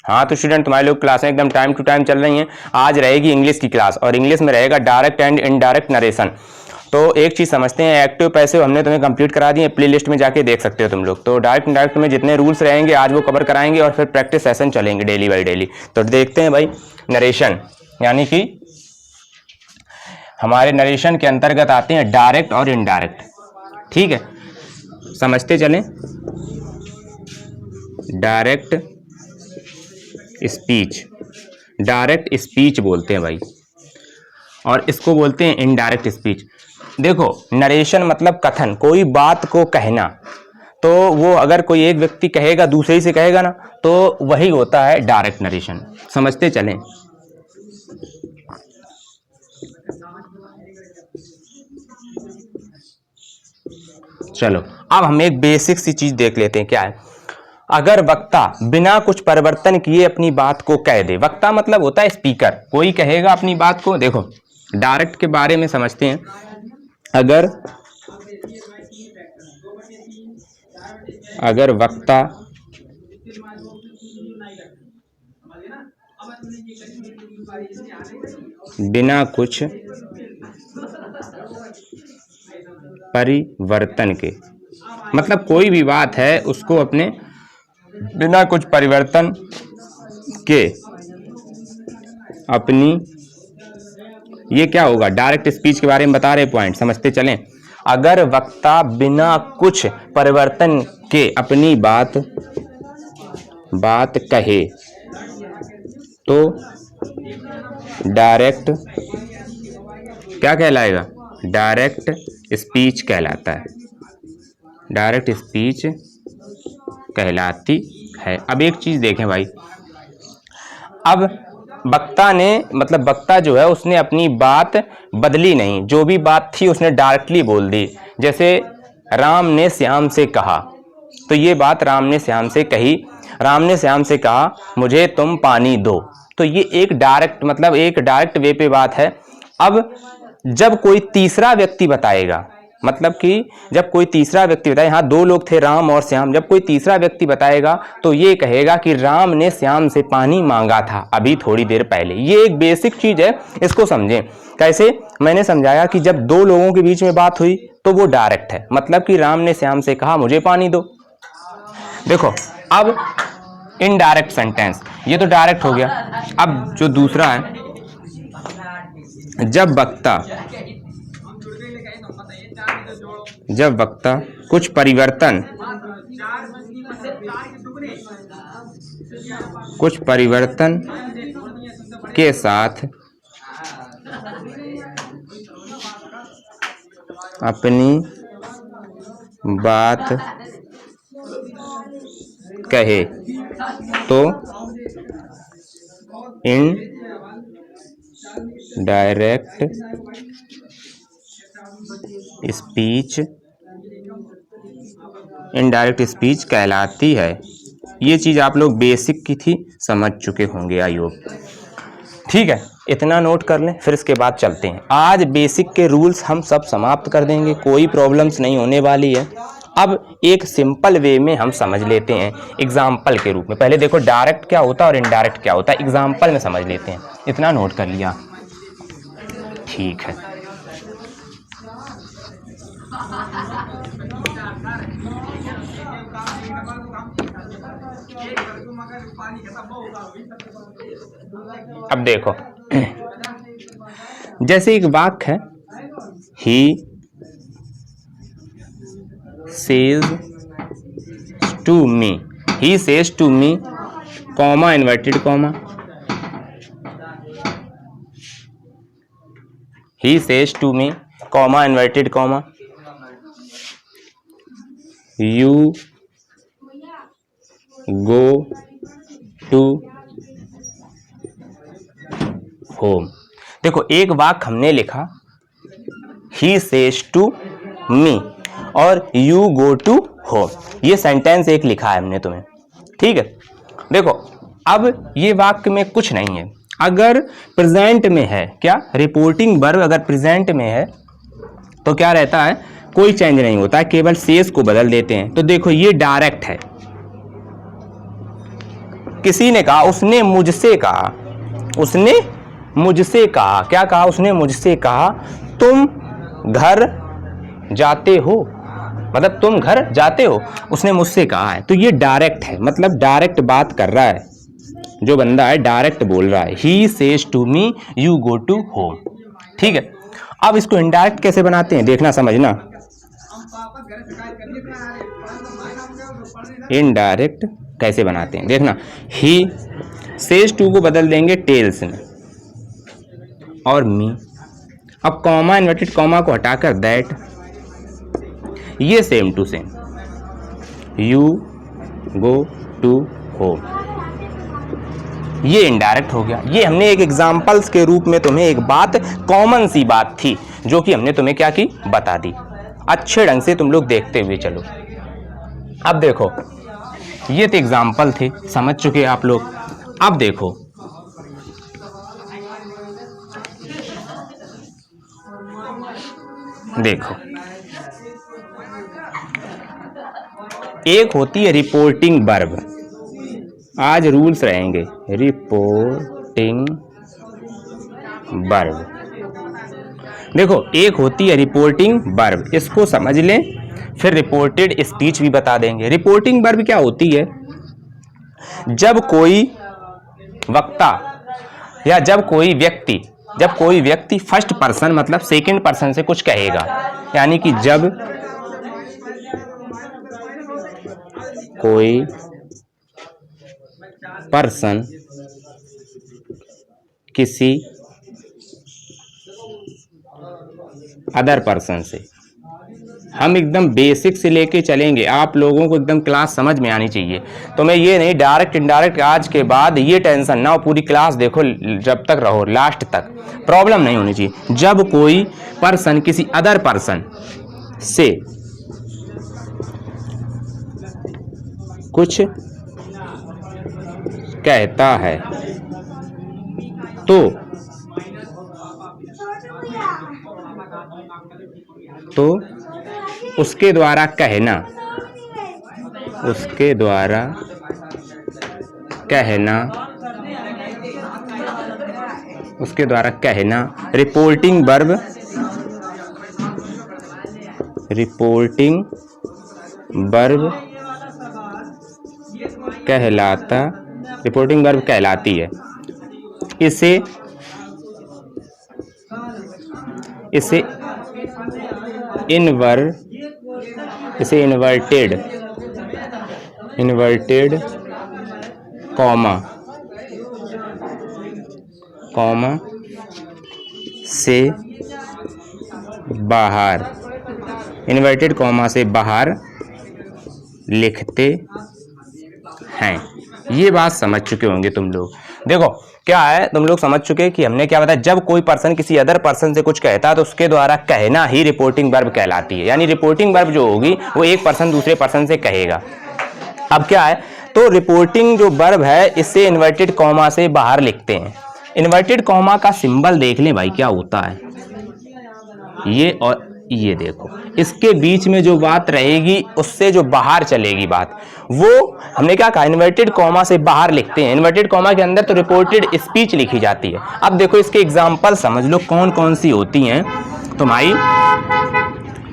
हाँ तो स्टूडेंट तुम्हारे लोग क्लासें एकदम टाइम टू टाइम चल रही हैं। आज रहेगी इंग्लिश की क्लास और इंग्लिश में रहेगा डायरेक्ट एंड इनडायरेक्ट नरेशन। तो एक चीज समझते हैं, एक्टिव पैसिव हमने तुम्हें कंप्लीट करा दिए, प्ले लिस्ट में जाके देख सकते हो तुम लोग। तो डायरेक्ट इनडायरेक्ट में जितने रूल्स रहेंगे आज वो कवर कराएंगे और फिर प्रैक्टिस सेशन चलेंगे डेली बाई डेली। तो देखते हैं भाई, नरेशन यानी कि हमारे नरेशन के अंतर्गत आते हैं डायरेक्ट और इनडायरेक्ट। ठीक है, समझते चलें। डायरेक्ट स्पीच, डायरेक्ट स्पीच बोलते हैं भाई, और इसको बोलते हैं इनडायरेक्ट स्पीच। देखो नरेशन मतलब कथन, कोई बात को कहना। तो वो अगर कोई एक व्यक्ति कहेगा दूसरे से कहेगा ना, तो वही होता है डायरेक्ट नरेशन। समझते चलें। चलो अब हम एक बेसिक सी चीज देख लेते हैं, क्या है। अगर वक्ता बिना कुछ परिवर्तन किए अपनी बात को कह दे, वक्ता मतलब होता है स्पीकर, कोई कहेगा अपनी बात को। देखो डायरेक्ट के बारे में समझते हैं। अगर वक्ता बिना कुछ परिवर्तन के, मतलब कोई भी बात है उसको अपने बिना कुछ परिवर्तन के अपनी, ये क्या होगा, डायरेक्ट स्पीच के बारे में बता रहे पॉइंट, समझते चलें। अगर वक्ता बिना कुछ परिवर्तन के अपनी बात कहे तो डायरेक्ट क्या कहलाएगा, डायरेक्ट स्पीच कहलाता है, डायरेक्ट स्पीच कहलाती है। अब एक चीज देखें भाई, अब वक्ता ने, मतलब वक्ता जो है उसने अपनी बात बदली नहीं, जो भी बात थी उसने डायरेक्टली बोल दी। जैसे राम ने श्याम से कहा, तो ये बात राम ने श्याम से कही, राम ने श्याम से कहा मुझे तुम पानी दो, तो ये एक डायरेक्ट, मतलब एक डायरेक्ट वे पे बात है। अब जब कोई तीसरा व्यक्ति बताएगा, मतलब कि जब कोई तीसरा व्यक्ति बताए, यहाँ दो लोग थे राम और श्याम, जब कोई तीसरा व्यक्ति बताएगा तो ये कहेगा कि राम ने श्याम से पानी मांगा था अभी थोड़ी देर पहले। ये एक बेसिक चीज है, इसको समझें। कैसे, मैंने समझाया कि जब दो लोगों के बीच में बात हुई तो वो डायरेक्ट है, मतलब कि राम ने श्याम से कहा मुझे पानी दो। देखो अब इनडायरेक्ट सेंटेंस, ये तो डायरेक्ट हो गया। अब जो दूसरा है, जब वक्ता कुछ परिवर्तन के साथ अपनी बात कहे तो इनडायरेक्ट स्पीच कहलाती है। ये चीज आप लोग बेसिक की थी, समझ चुके होंगे आई होप। ठीक है, इतना नोट कर लें, फिर इसके बाद चलते हैं। आज बेसिक के रूल्स हम सब समाप्त कर देंगे, कोई प्रॉब्लम्स नहीं होने वाली है। अब एक सिंपल वे में हम समझ लेते हैं एग्जाम्पल के रूप में। पहले देखो डायरेक्ट क्या होता है और इनडायरेक्ट क्या होता है, एग्जाम्पल में समझ लेते हैं। इतना नोट कर लिया, ठीक है। अब देखो जैसे एक वाक्य है, he says to me, he says to me, comma inverted comma, he says to me, comma inverted comma, you go to home. देखो एक वाक्य हमने लिखा ही सेज टू मी और यू गो टू होम, ये सेंटेंस एक लिखा है हमने तुम्हें, ठीक है। देखो अब ये वाक्य में कुछ नहीं है, अगर प्रेजेंट में है, क्या रिपोर्टिंग वर्ब अगर प्रेजेंट में है तो क्या रहता है, कोई चेंज नहीं होता है, केवल सेज को बदल देते हैं। तो देखो ये डायरेक्ट है, किसी ने कहा, उसने मुझसे कहा, उसने मुझसे कहा, क्या कहा, उसने मुझसे कहा तुम घर जाते हो, मतलब तुम घर जाते हो, उसने मुझसे कहा है। तो ये डायरेक्ट है, मतलब डायरेक्ट बात कर रहा है, जो बंदा है डायरेक्ट बोल रहा है। He says to me you go to home. ठीक है, अब इसको इनडायरेक्ट कैसे बनाते हैं देखना, समझना। इनडायरेक्ट कैसे बनाते हैं देखना। ही सेज टू को बदल देंगे टेल्स में और मी। अब कॉमा, इन्वर्टेड कॉमा को हटाकर दैट, ये same to same, you go to home, ये इनडायरेक्ट हो गया। ये हमने एक एग्जाम्पल्स के रूप में तुम्हें एक बात, कॉमन सी बात थी जो कि हमने तुम्हें क्या की, बता दी। अच्छे ढंग से तुम लोग देखते हुए चलो। अब देखो, ये तो एग्जाम्पल थे, समझ चुके आप लोग। अब देखो, देखो एक होती है रिपोर्टिंग वर्ब, आज रूल्स रहेंगे, रिपोर्टिंग वर्ब। देखो एक होती है रिपोर्टिंग वर्ब, इसको समझ लें, फिर रिपोर्टेड स्पीच भी बता देंगे। रिपोर्टिंग वर्ब क्या होती है, जब कोई वक्ता या जब कोई व्यक्ति फर्स्ट पर्सन मतलब सेकंड पर्सन से कुछ कहेगा, यानी कि जब कोई पर्सन किसी अदर पर्सन से, हम एकदम बेसिक से लेके चलेंगे, आप लोगों को एकदम क्लास समझ में आनी चाहिए। तो मैं ये नहीं डायरेक्ट इनडायरेक्ट, आज के बाद ये टेंशन ना हो, पूरी क्लास देखो जब तक रहो लास्ट तक, प्रॉब्लम नहीं होनी चाहिए। जब कोई पर्सन किसी अदर पर्सन से कुछ कहता है तो उसके द्वारा कहना, रिपोर्टिंग वर्ब कहलाती है। इसे इन्वर्टेड कॉमा से बाहर, इन्वर्टेड कॉमा से बाहर लिखते हैं। ये बात समझ चुके होंगे तुम लोग। देखो क्या है, तुम लोग समझ चुके कि हमने क्या बताया, जब कोई पर्सन किसी अदर पर्सन से कुछ कहता है तो उसके द्वारा कहना ही रिपोर्टिंग वर्ब कहलाती है। यानी रिपोर्टिंग वर्ब जो होगी वो एक पर्सन दूसरे पर्सन से कहेगा। अब क्या है, तो रिपोर्टिंग जो वर्ब है इससे इन्वर्टेड कॉमा से बाहर लिखते हैं। इन्वर्टेड कॉमा का सिंबल देख लें भाई क्या होता है, ये और ये देखो, इसके बीच में जो बात रहेगी उससे जो बाहर चलेगी बात, वो हमने क्या कहा, इन्वर्टेड कॉमा से बाहर लिखते हैं। इन्वर्टेड कॉमा के अंदर तो रिपोर्टेड स्पीच लिखी जाती है। अब देखो इसके एग्जाम्पल समझ लो कौन कौन सी होती हैं, तो भाई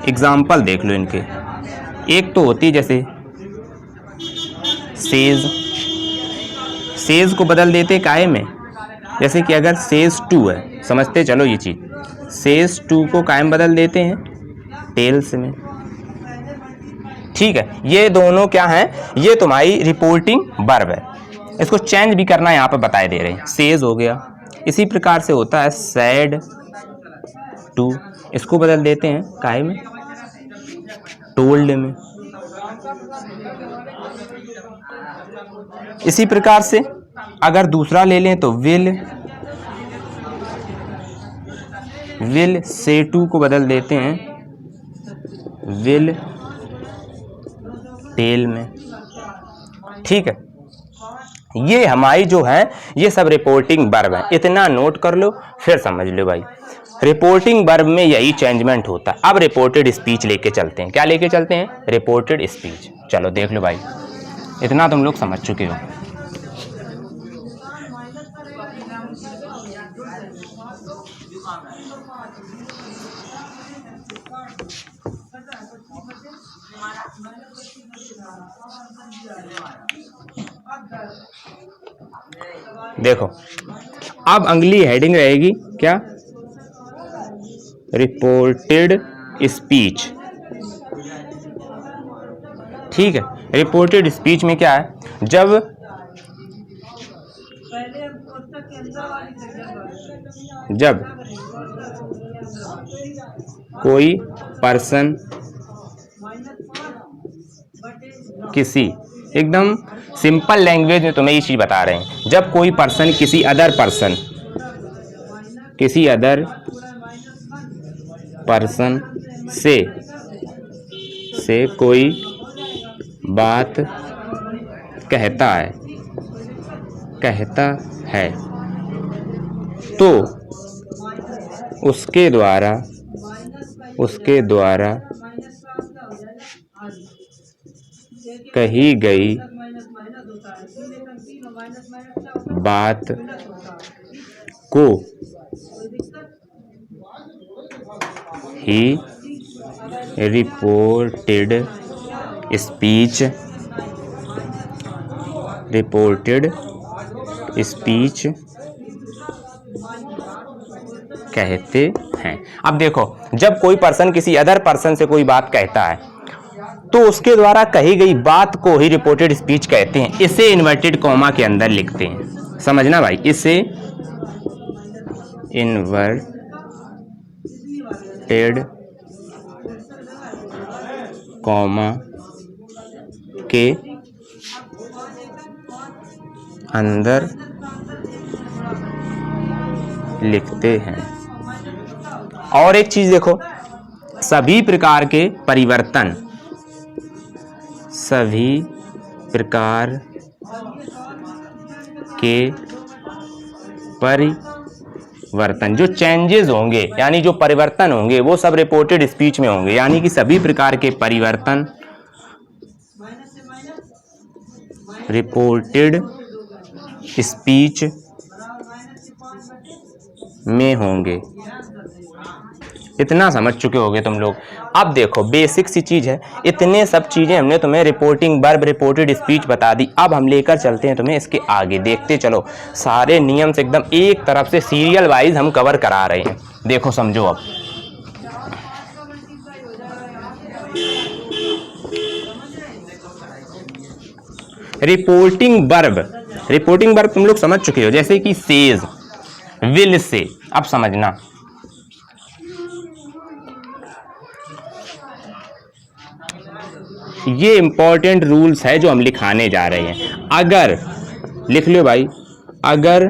एग्जाम्पल देख लो इनके। एक तो होती है जैसे सेज को बदल देते काहे में, जैसे कि अगर सेज टू है, समझते चलो ये चीज, सेज टू को कायम बदल देते हैं टेल्स में। ठीक है, ये दोनों क्या हैं, ये तुम्हारी रिपोर्टिंग वर्ब है। इसको चेंज भी करना यहाँ पे बताए दे रहे हैं, सेज हो गया। इसी प्रकार से होता है सैड टू, इसको बदल देते हैं काहे में, टोल्ड में। इसी प्रकार से अगर दूसरा ले लें तो विल से टू को बदल देते हैं विल टेल में। ठीक है, ये हमारी जो है ये सब रिपोर्टिंग वर्ब है, इतना नोट कर लो फिर समझ लो भाई। रिपोर्टिंग वर्ब में यही चेंजमेंट होता है। अब रिपोर्टेड स्पीच लेके चलते हैं, क्या लेके चलते हैं, रिपोर्टेड स्पीच। चलो देख लो भाई, इतना तुम लोग समझ चुके हो। देखो अब अगली हेडिंग रहेगी क्या, रिपोर्टेड स्पीच। ठीक है, रिपोर्टेड स्पीच में क्या है, जब कोई पर्सन किसी, एकदम सिंपल लैंग्वेज में तुम्हें ये चीज बता रहे हैं, जब कोई पर्सन किसी अदर पर्सन से कोई बात कहता है तो उसके द्वारा कही गई बात को ही रिपोर्टेड स्पीच कहते हैं। अब देखो, जब कोई पर्सन किसी अदर पर्सन से कोई बात कहता है तो उसके द्वारा कही गई बात को ही रिपोर्टेड स्पीच कहते हैं। इसे इन्वर्टेड कॉमा के अंदर लिखते हैं, समझना भाई, इसे इन्वर्टेड कॉमा के अंदर लिखते हैं। और एक चीज देखो, सभी प्रकार के परिवर्तन जो चेंजेस होंगे, यानी जो परिवर्तन होंगे, वो सब रिपोर्टेड स्पीच में होंगे। यानी कि सभी प्रकार के परिवर्तन रिपोर्टेड स्पीच में होंगे। इतना समझ चुके होगे तुम लोग। अब देखो, बेसिक सी चीज है, इतने सब चीजें हमने तुम्हें रिपोर्टिंग वर्ब, रिपोर्टेड स्पीच बता दी। अब हम लेकर चलते हैं तुम्हें इसके आगे, देखते चलो। सारे नियम से एकदम एक तरफ से सीरियल वाइज हम कवर करा रहे हैं। देखो समझो, अब रिपोर्टिंग वर्ब तुम लोग समझ चुके हो, जैसे कि सेज, विल से। अब समझना, ये इंपॉर्टेंट रूल्स है जो हम लिखाने जा रहे हैं। अगर, लिख लो भाई, अगर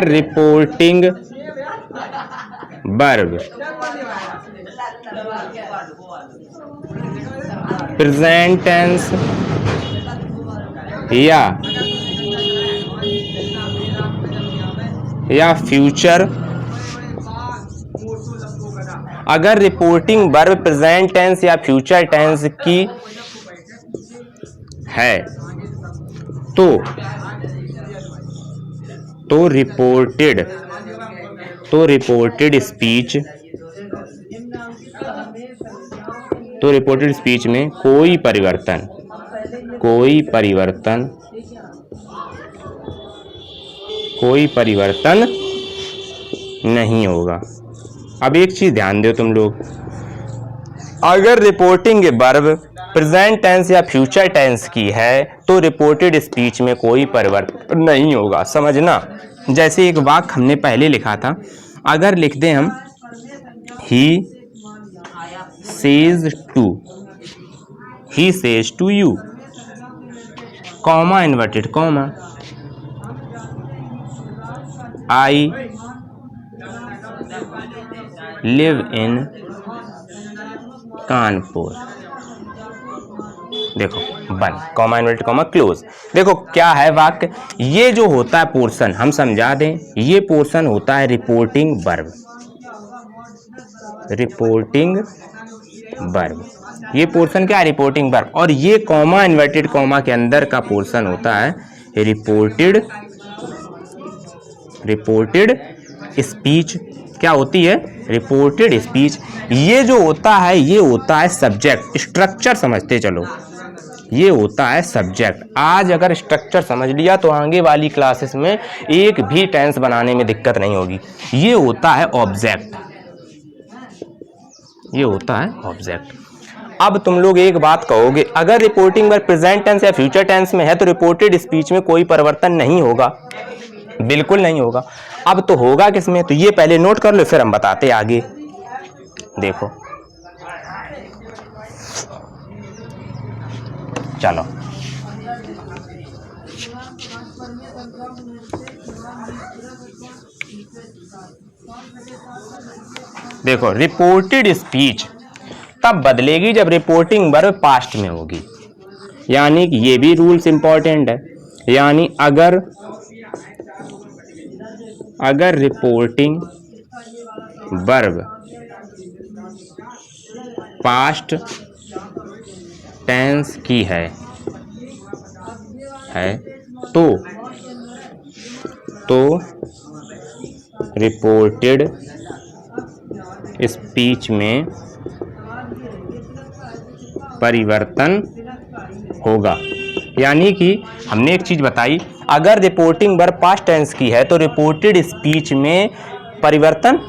रिपोर्टिंग वर्ब प्रेजेंट टेंस या फ्यूचर, अगर रिपोर्टिंग वर्ब प्रेजेंट टेंस या फ्यूचर टेंस की है तो रिपोर्टेड स्पीच में कोई परिवर्तन नहीं होगा। अब एक चीज ध्यान दो तुम लोग, अगर रिपोर्टिंग वर्ब प्रेजेंट टेंस या फ्यूचर टेंस की है तो रिपोर्टेड स्पीच में कोई परिवर्तन नहीं होगा, समझना। जैसे एक वाक्य हमने पहले लिखा था, अगर लिख दें हम he says to you, comma inverted comma, I live in Kanpur, देखो बंद, कॉमा इन्वर्टेड कॉमा क्लोज। देखो क्या है वाक्य, ये जो होता है पोर्शन, हम समझा दें, ये पोर्शन होता है रिपोर्टिंग वर्ब। ये पोर्शन क्या है, रिपोर्टिंग वर्ब। और ये कॉमा इन्वर्टेड कॉमा के अंदर का पोर्शन होता है रिपोर्टेड स्पीच क्या होती है? Reported speech. ये जो होता है ये होता है सब्जेक्ट। स्ट्रक्चर समझते चलो, ये होता है सब्जेक्ट। आज अगर स्ट्रक्चर समझ लिया तो आगे वाली क्लासेस में एक भी टेंस बनाने में दिक्कत नहीं होगी। ये होता है ऑब्जेक्ट, ये होता है ऑब्जेक्ट। अब तुम लोग एक बात कहोगे, अगर रिपोर्टिंग वर्ब प्रेजेंट टेंस या फ्यूचर टेंस में है तो रिपोर्टेड स्पीच में कोई परिवर्तन नहीं होगा। बिल्कुल नहीं होगा। अब तो होगा किसमें? तो ये पहले नोट कर लो, फिर हम बताते आगे। देखो चलो, देखो रिपोर्टेड स्पीच तब बदलेगी जब रिपोर्टिंग वर्ब पास्ट में होगी। यानी कि ये भी रूल्स इंपॉर्टेंट है। यानी अगर रिपोर्टिंग वर्ब पास्ट टेंस की है तो रिपोर्टेड स्पीच में परिवर्तन होगा। यानी कि हमने एक चीज बताई, अगर रिपोर्टिंग वर्ब पास्ट टेंस की है तो रिपोर्टेड स्पीच में परिवर्तन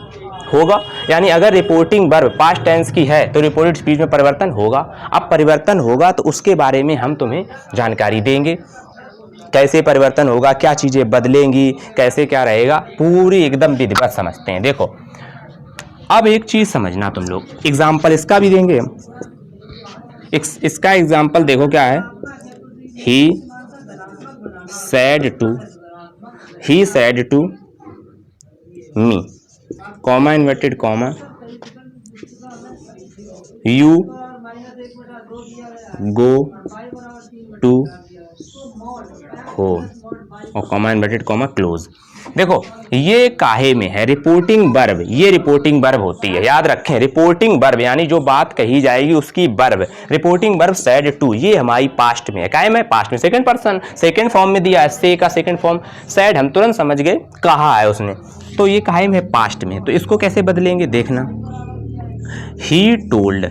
होगा। यानी अगर रिपोर्टिंग वर्ब पास्ट टेंस की है तो रिपोर्टेड स्पीच में परिवर्तन होगा। अब परिवर्तन होगा तो उसके बारे में हम तुम्हें जानकारी देंगे, कैसे परिवर्तन होगा, क्या चीजें बदलेंगी, कैसे क्या रहेगा, पूरी एकदम विधिवत समझते हैं। देखो अब एक चीज समझना तुम लोग, एग्जाम्पल इसका भी देंगे हम। इसका एग्जाम्पल देखो क्या है, ही said to me, comma inverted comma, you go to home, और कॉमा इन्वर्टेड कॉमा क्लोज। देखो ये काहे में है? रिपोर्टिंग वर्ब, ये रिपोर्टिंग वर्ब होती है, याद रखें। रिपोर्टिंग वर्ब यानी जो बात कही जाएगी उसकी verb. Reporting verb said to, ये हमारी पास्ट में है। काहे में? पास्ट में, सेकंड पर्सन सेकंड फॉर्म में दिया है, से का सेकंड फॉर्म said, हम तुरंत समझ गए कहा है उसने। तो ये काहे में? पास्ट में। तो इसको कैसे बदलेंगे देखना, he told,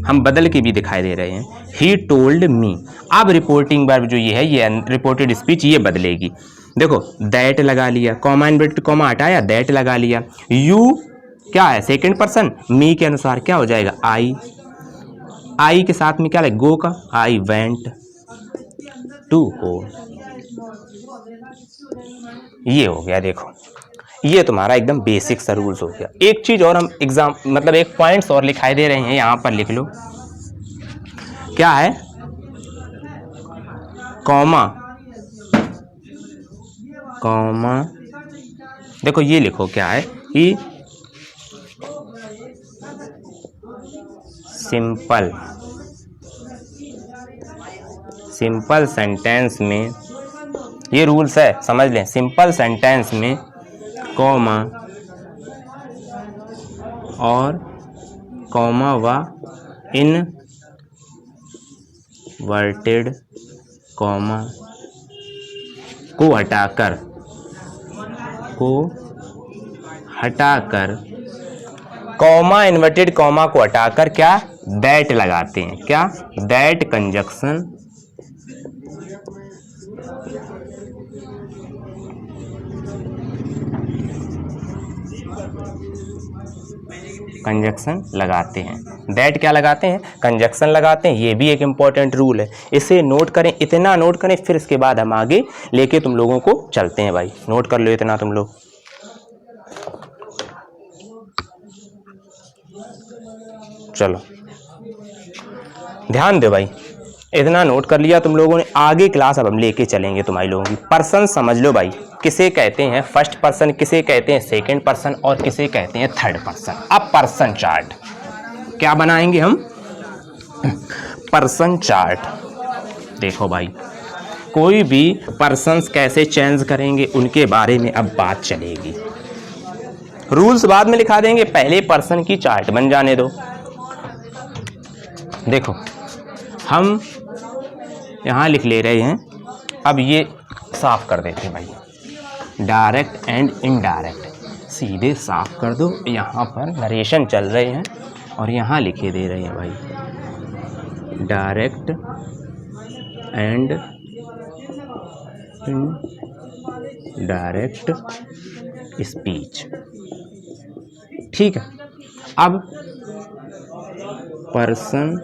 हम बदल के भी दिखाई दे रहे हैं, he told me। अब रिपोर्टिंग वर्ब जो ये है, ये रिपोर्टेड स्पीच, ये बदलेगी। देखो दैट लगा लिया, कॉमा इन्वर्टेड कॉमा हटाया, दैट लगा लिया। यू क्या है? सेकंड पर्सन, मी के अनुसार क्या हो जाएगा? आई के साथ में क्या लगे? गो का, आई वेंट टू होम। ये हो गया। देखो ये तुम्हारा एकदम बेसिक सा रूल्स हो गया। एक चीज और हम एग्जाम मतलब एक पॉइंट्स और लिखाई दे रहे हैं, यहां पर लिख लो। क्या है? कॉमा देखो ये लिखो क्या है कि सिंपल सेंटेंस में, ये रूल्स है समझ लें। सिंपल सेंटेंस में कॉमा और कॉमा व इनवर्टेड कॉमा को हटाकर कॉमा इन्वर्टेड कॉमा को हटाकर क्या? दैट लगाते हैं। क्या? दैट कंजक्शन लगाते हैं। दैट क्या लगाते हैं? कंजक्शन लगाते हैं। ये भी एक इम्पॉर्टेंट रूल है, इसे नोट करें, इतना नोट करें, फिर इसके बाद हम आगे लेके तुम लोगों को चलते हैं। भाई नोट कर लो इतना तुम लोग। चलो ध्यान दो भाई, इतना नोट कर लिया तुम लोगों ने। आगे क्लास अब हम लेके चलेंगे तुम्हारी लोगों की। पर्सन समझ लो भाई, किसे कहते हैं फर्स्ट पर्सन, किसे कहते हैं सेकंड पर्सन और किसे कहते हैं थर्ड पर्सन। अब पर्सन चार्ट क्या बनाएंगे हम? Person chart. देखो भाई कोई भी पर्सन्स कैसे चेंज करेंगे उनके बारे में अब बात चलेगी। रूल्स बाद में लिखा देंगे, पहले पर्सन की चार्ट बन जाने दो। देखो हम यहाँ लिख ले रहे हैं, अब ये साफ कर देते हैं भाई। Direct and indirect. सीधे साफ कर दो। यहाँ पर नरेशन चल रहे हैं और यहाँ लिखे दे रहे हैं भाई डायरेक्ट एंड इनडायरेक्ट स्पीच। ठीक है, अब पर्सन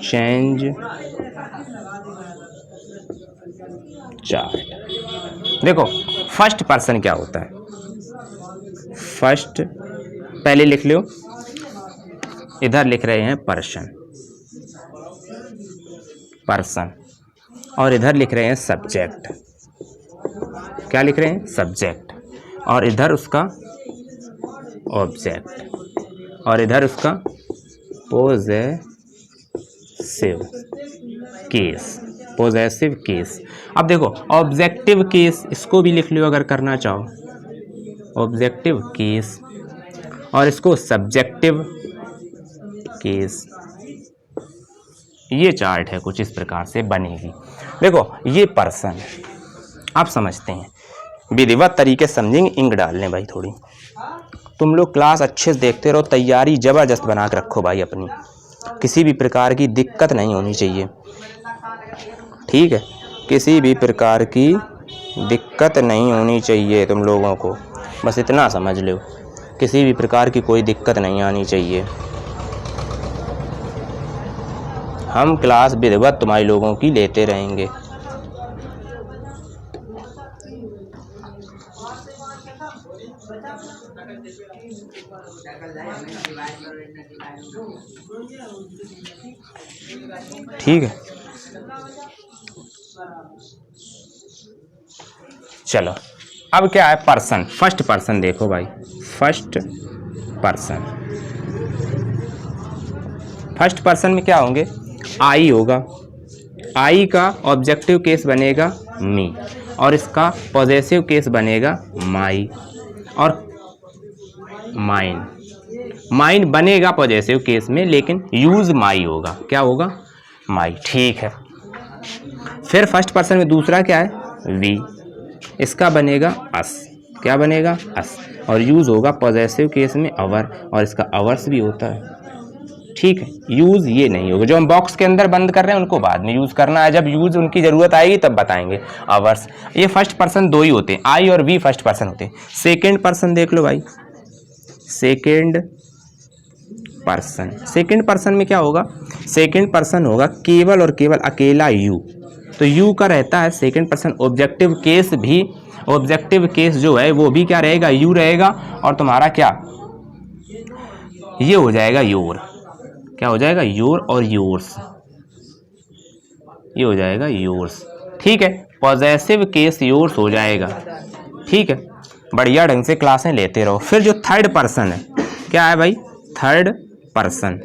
चेंज चार्ट। देखो फर्स्ट पर्सन क्या होता है, फर्स्ट पहले लिख लो, इधर लिख रहे हैं पर्सन, पर्सन, और इधर लिख रहे हैं सब्जेक्ट। क्या लिख रहे हैं? सब्जेक्ट। और इधर उसका ऑब्जेक्ट, और इधर उसका पोजेसिव केस, पोजेसिव केस। अब देखो ऑब्जेक्टिव केस, इसको भी लिख लो अगर करना चाहो, ऑब्जेक्टिव केस, और इसको सब्जेक्टिव केस। ये चार्ट है, कुछ इस प्रकार से बनेगी। देखो ये पर्सन, आप समझते हैं, विधिवत तरीके समझेंगे, इंक डाल लें भाई थोड़ी। तुम लोग क्लास अच्छे से देखते रहो, तैयारी ज़बरदस्त बना के रखो भाई अपनी, किसी भी प्रकार की दिक्कत नहीं होनी चाहिए। ठीक है, किसी भी प्रकार की दिक्कत नहीं होनी चाहिए तुम लोगों को, बस इतना समझ लो, किसी भी प्रकार की कोई दिक्कत नहीं आनी चाहिए। हम क्लास विधिवत तुम्हारे लोगों की लेते रहेंगे। ठीक है, चलो अब क्या है, पर्सन, फर्स्ट पर्सन। देखो भाई फर्स्ट पर्सन, फर्स्ट पर्सन में क्या होंगे, आई होगा, आई का ऑब्जेक्टिव केस बनेगा मी, और इसका पॉजेसिव केस बनेगा माई और माइन। माइन बनेगा पॉजेसिव केस में, लेकिन यूज माई होगा। क्या होगा? माई। ठीक है, फिर फर्स्ट पर्सन में दूसरा क्या है, वी, इसका बनेगा अस। क्या बनेगा? अस, और यूज होगा पॉजेसिव केस में अवर, और इसका अवर्स भी होता है। ठीक है, यूज ये नहीं होगा, जो हम बॉक्स के अंदर बंद कर रहे हैं उनको बाद में यूज करना है, जब यूज उनकी जरूरत आएगी तब बताएंगे। अवर्स, ये फर्स्ट पर्सन दो ही होते हैं, आई और वी फर्स्ट पर्सन होते हैं। सेकेंड पर्सन देख लो भाई, सेकेंड पर्सन, सेकेंड पर्सन में क्या होगा, सेकेंड पर्सन होगा केवल और केवल अकेला यू, तो यू का रहता है सेकेंड पर्सन। ऑब्जेक्टिव केस भी, ऑब्जेक्टिव केस जो है वो भी क्या रहेगा, यू रहेगा, और तुम्हारा क्या, ये हो जाएगा योर। क्या हो जाएगा? योर और योर्स, ये हो जाएगा योर्स। ठीक है, पॉजेसिव केस योर्स हो जाएगा। ठीक है, बढ़िया ढंग से क्लासें लेते रहो। फिर जो थर्ड पर्सन है, क्या है भाई, थर्ड पर्सन।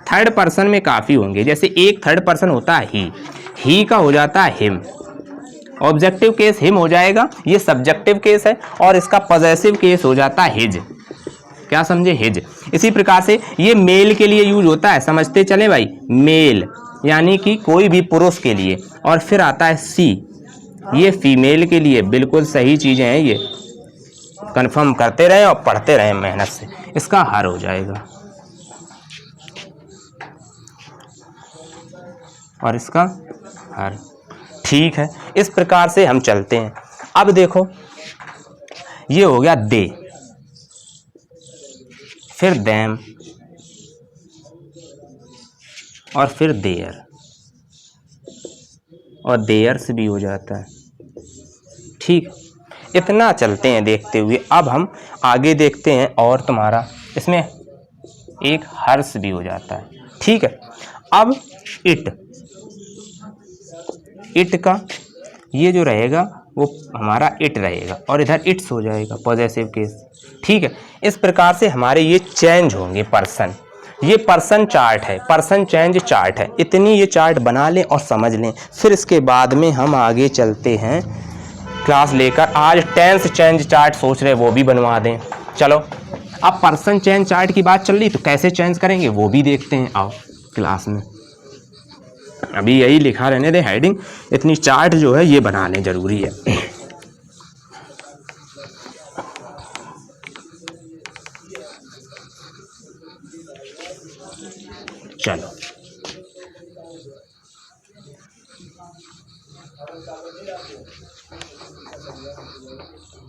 थर्ड पर्सन में काफ़ी होंगे, जैसे एक थर्ड पर्सन होता है ही का हो जाता है हिम, ऑब्जेक्टिव केस हिम हो जाएगा, ये सब्जेक्टिव केस है, और इसका पॉजेसिव केस हो जाता है हिज। क्या समझे? हिज। इसी प्रकार से ये मेल के लिए यूज होता है, समझते चले भाई, मेल यानी कि कोई भी पुरुष के लिए, और फिर आता है सी, ये फीमेल के लिए। बिल्कुल सही चीज़ें हैं ये, कंफर्म करते रहें और पढ़ते रहें मेहनत से, इसका हर हो जाएगा, और इसका हर। ठीक है, इस प्रकार से हम चलते हैं। अब देखो ये हो गया दे, फिर देम, और फिर देयर, और देयर्स भी हो जाता है। ठीक, इतना चलते हैं देखते हुए। अब हम आगे देखते हैं, और तुम्हारा इसमें एक हर्ष भी हो जाता है। ठीक है, अब इट, इट का ये जो रहेगा वो हमारा इट रहेगा, और इधर इट्स हो जाएगा पॉजेसिव केस। ठीक है, इस प्रकार से हमारे ये चेंज होंगे पर्सन। ये पर्सन चार्ट है, पर्सन चेंज चार्ट है। इतनी ये चार्ट बना लें और समझ लें, फिर इसके बाद में हम आगे चलते हैं क्लास लेकर। आज टेंस चेंज चार्ट सोच रहे वो भी बनवा दें। चलो, अब पर्सन चेंज चार्ट की बात चल रही, तो कैसे चेंज करेंगे वो भी देखते हैं, आओ क्लास में। अभी यही लिखा रहने दे हेडिंग, इतनी चार्ट जो है ये बना लें, जरूरी है।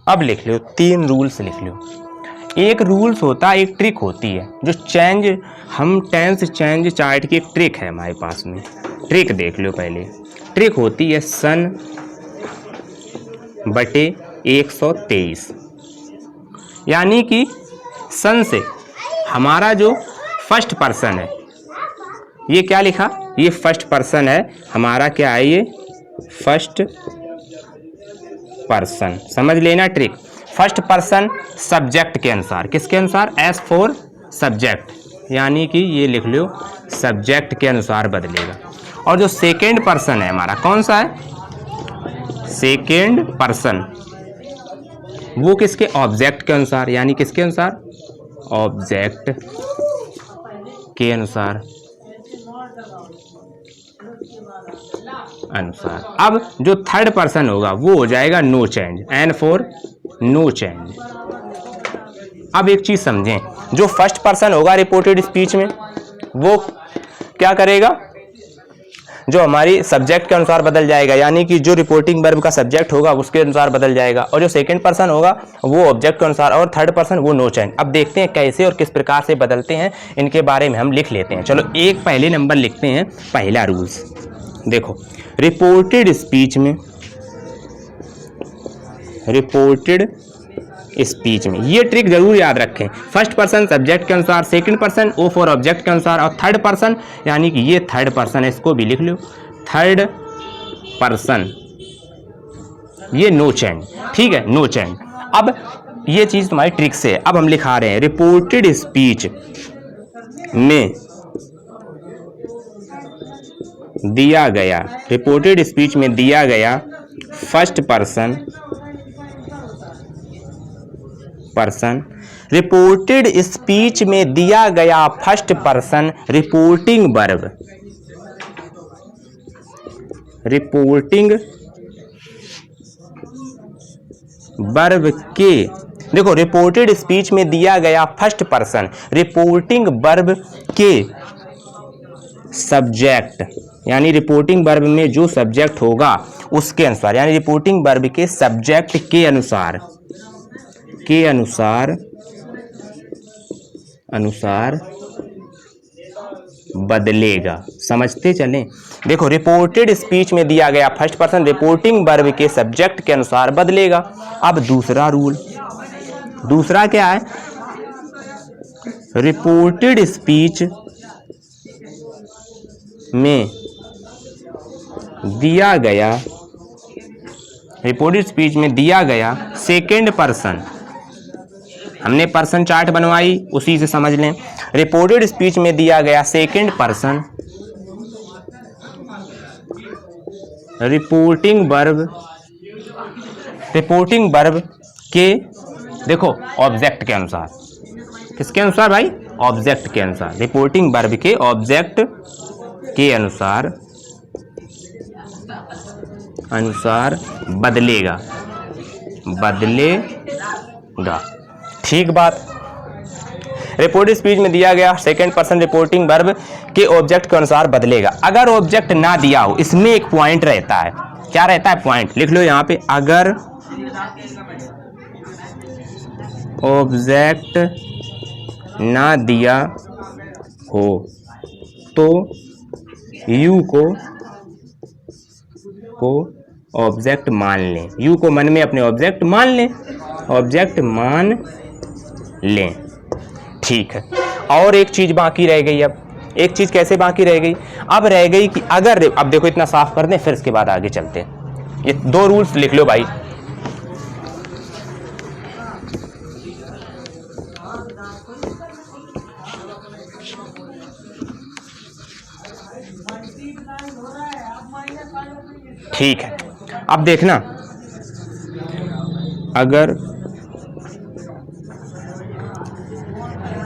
अब लिख लो, 3 रूल्स लिख लो। एक रूल्स होता है, एक ट्रिक होती है जो चेंज, हम टेंस चेंज चार्ट की एक ट्रिक है हमारे पास में। ट्रिक देख लो पहले। ट्रिक होती है सन बटे 123, यानी कि सन से हमारा जो फर्स्ट पर्सन है, ये क्या लिखा, ये फर्स्ट पर्सन है हमारा, क्या है ये फर्स्ट पर्सन। समझ लेना ट्रिक। फर्स्ट पर्सन सब्जेक्ट के अनुसार, किसके अनुसार, एस फॉर सब्जेक्ट, यानी कि ये लिख लो सब्जेक्ट के अनुसार बदलेगा। और जो सेकेंड पर्सन है हमारा, कौन सा है, सेकेंड पर्सन, वो किसके, ऑब्जेक्ट के अनुसार, यानी किसके अनुसार, ऑब्जेक्ट के अनुसार। अब जो थर्ड पर्सन होगा वो हो जाएगा no change, N for no change. अब एक चीज समझें, जो फर्स्ट पर्सन होगा रिपोर्टेड स्पीच में, वो क्या करेगा, जो हमारी सब्जेक्ट के अनुसार बदल जाएगा, यानी कि जो रिपोर्टिंग वर्ब का सब्जेक्ट होगा उसके अनुसार बदल जाएगा। और जो सेकंड पर्सन होगा वो ऑब्जेक्ट के अनुसार, और थर्ड पर्सन वो नो चेंज। अब देखते हैं कैसे और किस प्रकार से बदलते हैं, इनके बारे में हम लिख लेते हैं। चलो एक पहले नंबर लिखते हैं, पहला रूल्स देखो। रिपोर्टेड स्पीच में, रिपोर्टेड स्पीच में ये ट्रिक जरूर याद रखें। फर्स्ट पर्सन सब्जेक्ट के अनुसार, second person O for object के अनुसार, और थर्ड पर्सन यानी कि ये थर्ड पर्सन है, इसको भी लिख लो, थर्ड पर्सन ये नो चेंज, ठीक है, नो चेंज। अब ये चीज तुम्हारी ट्रिक से है। अब हम लिखा रहे हैं रिपोर्टेड स्पीच में दिया गया, रिपोर्टेड स्पीच में दिया गया फर्स्ट पर्सन, रिपोर्टेड स्पीच में दिया गया first person reporting verb, reporting verb के, देखो रिपोर्टेड स्पीच में दिया गया फर्स्ट पर्सन रिपोर्टिंग वर्ब के सब्जेक्ट, यानी रिपोर्टिंग वर्ब में जो सब्जेक्ट होगा उसके अनुसार, यानी रिपोर्टिंग वर्ब के सब्जेक्ट के अनुसार, के अनुसार बदलेगा। समझते चलें। देखो रिपोर्टेड स्पीच में दिया गया फर्स्ट पर्सन रिपोर्टिंग वर्ब के सब्जेक्ट के अनुसार बदलेगा। अब दूसरा रूल, दूसरा क्या है, रिपोर्टेड स्पीच में दिया गया, रिपोर्टेड स्पीच में दिया गया सेकेंड पर्सन, हमने पर्सन चार्ट बनवाई उसी से समझ लें। रिपोर्टेड स्पीच में दिया गया सेकेंड पर्सन रिपोर्टिंग वर्ब के, देखो ऑब्जेक्ट के अनुसार, किसके अनुसार भाई, ऑब्जेक्ट के अनुसार, रिपोर्टिंग वर्ब के ऑब्जेक्ट के अनुसार बदलेगा, ठीक बात। रिपोर्टेड स्पीच में दिया गया सेकंड पर्सन रिपोर्टिंग वर्ब के ऑब्जेक्ट के अनुसार बदलेगा। अगर ऑब्जेक्ट ना दिया हो, इसमें एक पॉइंट रहता है, क्या रहता है, पॉइंट लिख लो यहां पे। अगर ऑब्जेक्ट ना दिया हो तो यू को ऑब्जेक्ट मान लें, यू को मन में अपने ऑब्जेक्ट मान लें, ऑब्जेक्ट मान लें, ठीक है। और एक चीज बाकी रह गई, अब एक चीज कैसे बाकी रह गई, अब रह गई कि अगर, अब देखो इतना साफ कर दें फिर इसके बाद आगे चलते हैं। ये 2 रूल्स लिख लो भाई। ठीक है, अब देखना, अगर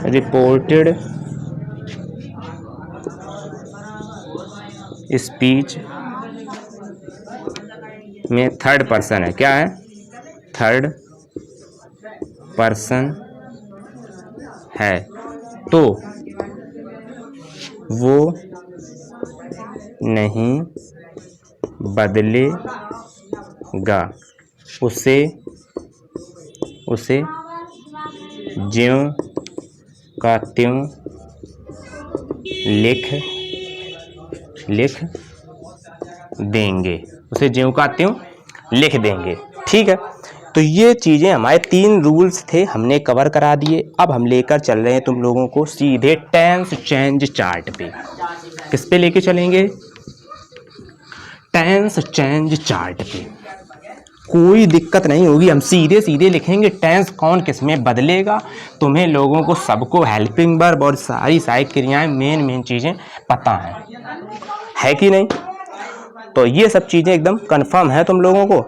रिपोर्टेड स्पीच में थर्ड पर्सन है, क्या है, थर्ड पर्सन है, तो वो नहीं बदलेगा, उसे ज्यों का त्यों लिख देंगे, उसे ज्यों का त्यों लिख देंगे। ठीक है, तो ये चीज़ें हमारे 3 रूल्स थे, हमने कवर करा दिए। अब हम लेकर चल रहे हैं तुम लोगों को सीधे टेंस चेंज चार्ट पे। किस पे लेके चलेंगे? टेंस चेंज चार्ट पे। कोई दिक्कत नहीं होगी, हम सीधे सीधे लिखेंगे टेंस कौन किस में बदलेगा। तुम्हें लोगों को सबको हेल्पिंग वर्ब और सारी सहायक क्रियाएं मेन चीज़ें पता है कि नहीं? तो ये सब चीज़ें एकदम कंफर्म है तुम लोगों को।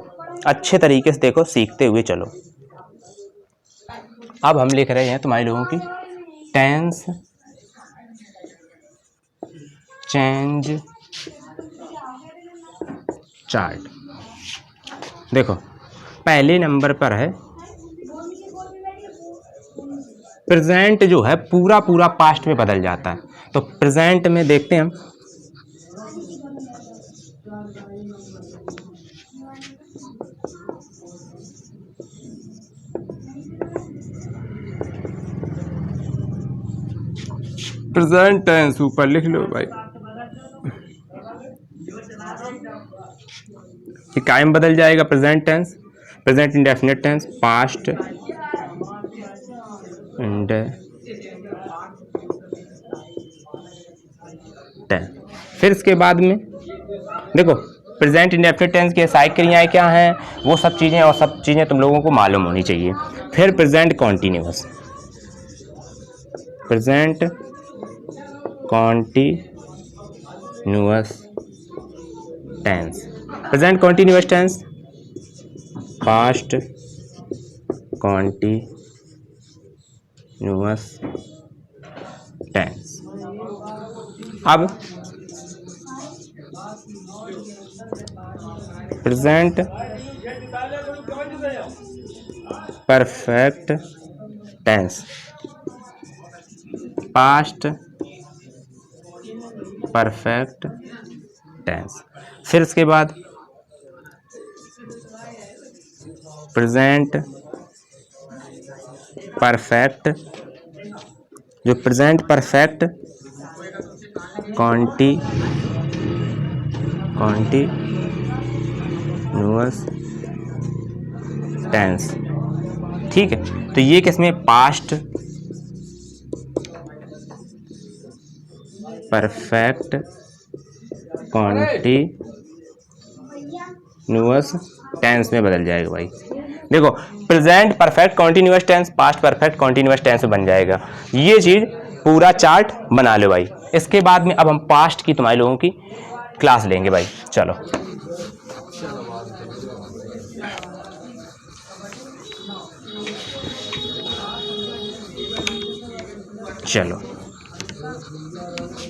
अच्छे तरीके से देखो, सीखते हुए चलो। अब हम लिख रहे हैं तुम्हारे लोगों की टेंस चेंज चार्ट। देखो पहले नंबर पर है प्रेजेंट, जो है पूरा पास्ट में बदल जाता है। तो प्रेजेंट में देखते हैं हम, प्रेजेंट टेंस ऊपर लिख लो भाई। ये कायम बदल जाएगा present tense, present indefinite tense, past tense. फिर इसके बाद में देखो प्रेजेंट इंडेफिनिट टेंस की सहायक क्रियाएं क्या हैं, वो सब चीज़ें और सब चीज़ें तुम लोगों को मालूम होनी चाहिए। फिर present continuous, present continuous tense, present continuous tense, past continuous tense. अब present perfect tense, past perfect tense. फिर इसके बाद प्रेजेंट परफेक्ट, जो प्रेजेंट परफेक्ट कॉन्टिन्यूअस टेंस। ठीक है, तो ये किसमें? पास्ट परफेक्ट कॉन्टिन्यूअस टेंस में बदल जाएगा भाई। देखो present perfect continuous tense past perfect continuous tense में बन जाएगा। ये चीज़ पूरा चार्ट बना लो भाई। इसके बाद में अब हम पास्ट की तुम्हारे लोगों की क्लास लेंगे भाई। चलो चलो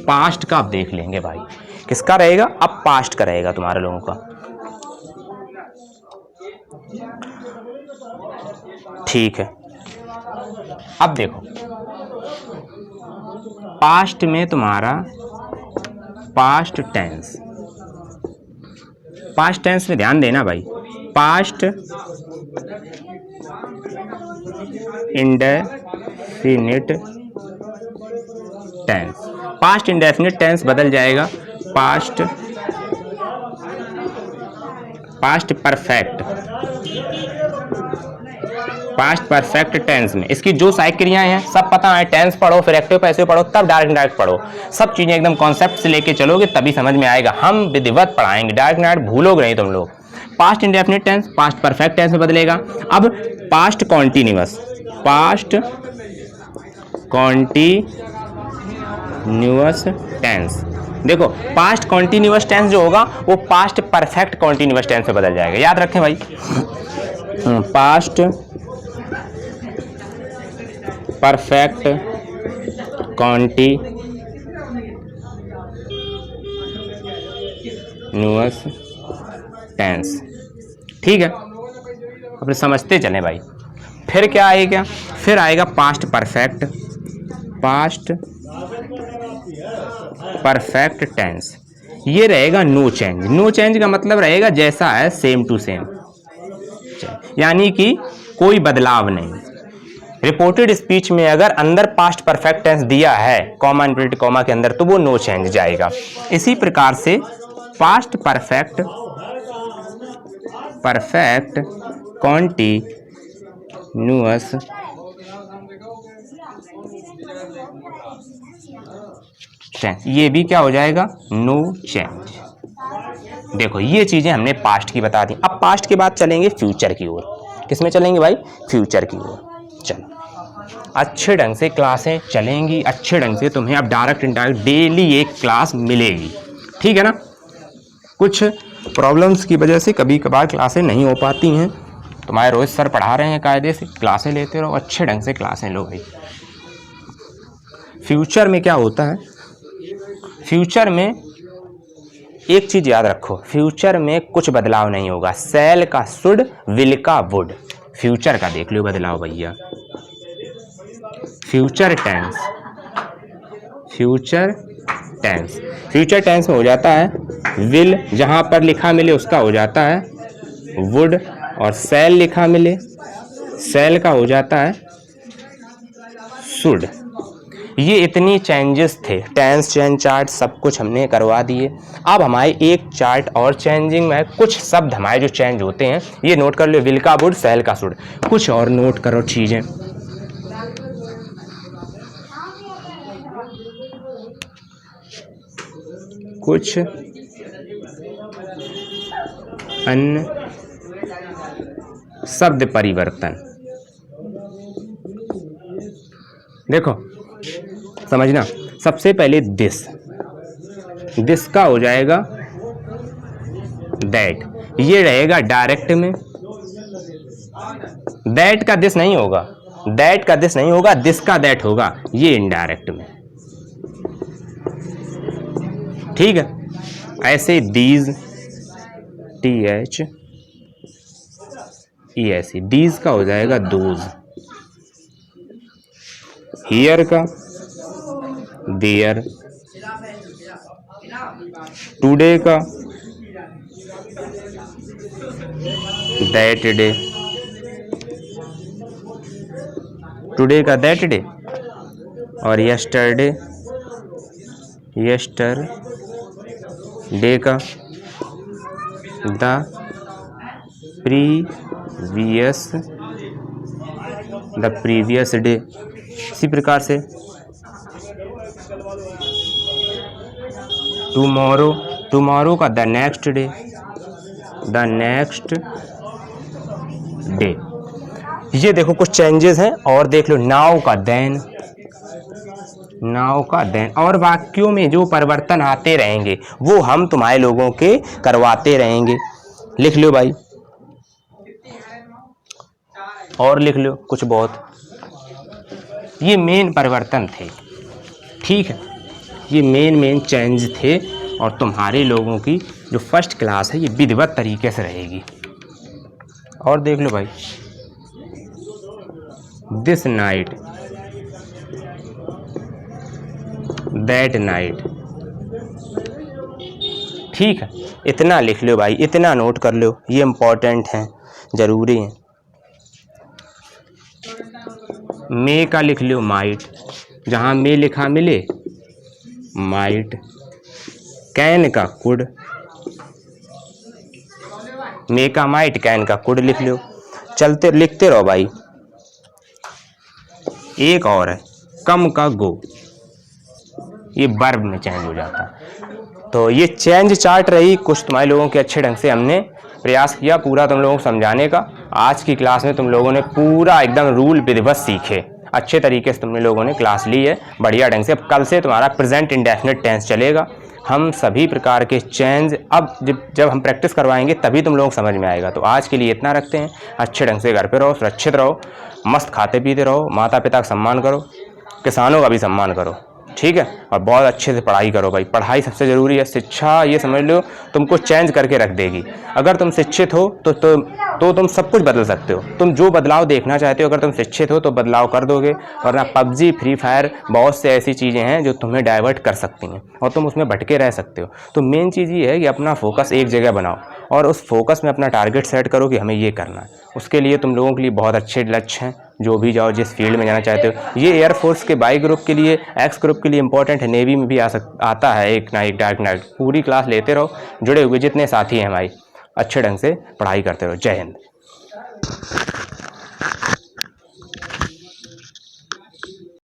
पास्ट का अब देख लेंगे भाई। किसका रहेगा? अब पास्ट का रहेगा तुम्हारे लोगों का। ठीक है, अब देखो पास्ट में तुम्हारा पास्ट टेंस में ध्यान देना भाई। Past indefinite tense, past indefinite tense बदल जाएगा पास्ट परफेक्ट टेंस में। इसकी जो सहायक क्रियाएं हैं सब पता है, टेंस पढ़ो फिर एक्टिव पैसिव पढ़ो तब डायरेक्ट पढ़ो। सब चीजें एकदम कॉन्सेप्ट से लेके चलोगे तभी समझ में आएगा। हम विधिवत पढ़ाएंगे, डायरेक्ट भूलोगे नहीं तुम लोग। Past indefinite tense past perfect tense में बदलेगा। अब पास्ट कॉन्टिन्यूअस टेंस, देखो पास्ट कॉन्टिन्यूअस टेंस जो होगा वो पास्ट परफेक्ट कॉन्टिन्यूअस टेंस में बदल जाएगा। याद रखें भाई, पास्ट परफेक्ट कॉन्टिन्यूअस टेंस। ठीक है, अपने समझते चलें भाई। फिर क्या आएगा? फिर आएगा पास्ट परफेक्ट टेंस। ये रहेगा नो चेंज। नो चेंज का मतलब रहेगा जैसा है सेम टू सेम, यानी कि कोई बदलाव नहीं। रिपोर्टेड स्पीच में अगर अंदर पास्ट परफेक्ट टेंस दिया है कॉमा इन्वर्टेड कॉमा के अंदर, तो वो नो चेंज जाएगा। इसी प्रकार से पास्ट परफेक्ट कॉन्टिन्यूअस टेंस, ये भी क्या हो जाएगा, नो चेंज। देखो ये चीजें हमने पास्ट की बता दी। अब पास्ट के बाद चलेंगे फ्यूचर की ओर। किसमें चलेंगे भाई, फ्यूचर की ओर। चलो अच्छे ढंग से क्लासें चलेंगी, अच्छे ढंग से तुम्हें अब डायरेक्ट इनडायरेक्ट डेली एक क्लास मिलेगी, ठीक है ना। कुछ प्रॉब्लम्स की वजह से कभी कभार क्लासें नहीं हो पाती हैं। तुम्हारे रोहित सर पढ़ा रहे हैं कायदे से, क्लासें लेते रहो, अच्छे ढंग से क्लासें लो भाई। फ्यूचर में क्या होता है, फ्यूचर में एक चीज याद रखो, फ्यूचर में कुछ बदलाव नहीं होगा। सेल का शुड, विल का वुड, फ्यूचर का देख लो बदलाव भैया। Future tense, future tense, future tense में हो जाता है विल, जहां पर लिखा मिले उसका हो जाता है वुड, और सेल लिखा मिले, सेल का हो जाता है शुड। ये इतनी चेंजेस थे, टेंस चेंज चार्ट सब कुछ हमने करवा दिए। अब हमारे एक चार्ट और चेंजिंग में कुछ शब्द हमारे जो चेंज होते हैं, ये नोट कर लो, विल का वुड, सेल का शुड। कुछ और नोट करो चीजें। कुछ अन्य शब्द परिवर्तन, देखो समझना। सबसे पहले दिस, दिस का हो जाएगा दैट, ये रहेगा डायरेक्ट में। दैट का दिस नहीं होगा, दैट का दिस नहीं होगा, दिस का दैट होगा, ये इनडायरेक्ट में, ठीक है। ऐसे दीज, TH ES, दीज का हो जाएगा दोज। हियर का देयर, टुडे का दैट डे, टुडे का दैट डे, और यस्टरडे, यस्टर डे का द प्रीवियस डे। इसी प्रकार से टुमारो, टुमारो का the next day, the next day. ये देखो कुछ चेंजेस हैं। और देख लो नाउ का देन, नाउ का देन। और वाक्यों में जो परिवर्तन आते रहेंगे वो हम तुम्हारे लोगों के करवाते रहेंगे। लिख लो भाई, और लिख लो कुछ बहुत। ये मेन परिवर्तन थे, ठीक है, ये मेन चेंज थे। और तुम्हारे लोगों की जो फर्स्ट क्लास है ये विधिवत तरीके से रहेगी। और देख लो भाई, दिस नाइट, दैट नाइट, ठीक है। इतना लिख लो भाई, इतना नोट कर लो, ये इम्पोर्टेंट है, जरूरी है। मे का लिख लो माइट, जहां मे लिखा मिले माइट। कैन का कुड, मे का माइट, कैन का कुड लिख लो। चलते लिखते रहो भाई। एक और है कम का गो, ये वर्ब में चेंज हो जाता है। तो ये चेंज चार्ट रही, कुछ तुम्हारे लोगों के अच्छे ढंग से हमने प्रयास किया पूरा तुम लोगों को समझाने का। आज की क्लास में तुम लोगों ने पूरा एकदम रूल विधिवत सीखे, अच्छे तरीके से तुमने लोगों ने क्लास ली है बढ़िया ढंग से। अब कल से तुम्हारा प्रेजेंट इंडेफिनिट टेंस चलेगा। हम सभी प्रकार के चेंज अब जब हम प्रैक्टिस करवाएंगे तभी तुम लोगों को समझ में आएगा। तो आज के लिए इतना रखते हैं। अच्छे ढंग से घर पे रहो, सुरक्षित रहो, मस्त खाते पीते रहो, माता पिता का सम्मान करो, किसानों का भी सम्मान करो। ठीक है। और बहुत अच्छे से पढ़ाई करो भाई, पढ़ाई सबसे ज़रूरी है। शिक्षा ये समझ लो तुमको चेंज करके रख देगी। अगर तुम शिक्षित हो तो तुम सब कुछ बदल सकते हो। तुम जो बदलाव देखना चाहते हो, अगर तुम शिक्षित हो तो बदलाव कर दोगे। वरना पबजी, फ्री फायर, बहुत से ऐसी चीज़ें हैं जो तुम्हें डाइवर्ट कर सकती हैं और तुम उसमें भटके रह सकते हो। तो मेन चीज़ ये है कि अपना फोकस एक जगह बनाओ और उस फोकस में अपना टारगेट सेट करो कि हमें ये करना है। उसके लिए तुम लोगों के लिए बहुत अच्छे लक्ष्य हैं, जो भी जाओ, जिस फील्ड में जाना चाहते हो। ये एयरफोर्स के वाई ग्रुप के लिए, एक्स ग्रुप के लिए इंपॉर्टेंट है, नेवी में भी आता है एक ना एक डार्क नाइट। पूरी क्लास लेते रहो, जुड़े हुए जितने साथी हैं हमारे, अच्छे ढंग से पढ़ाई करते रहो। जय हिंद।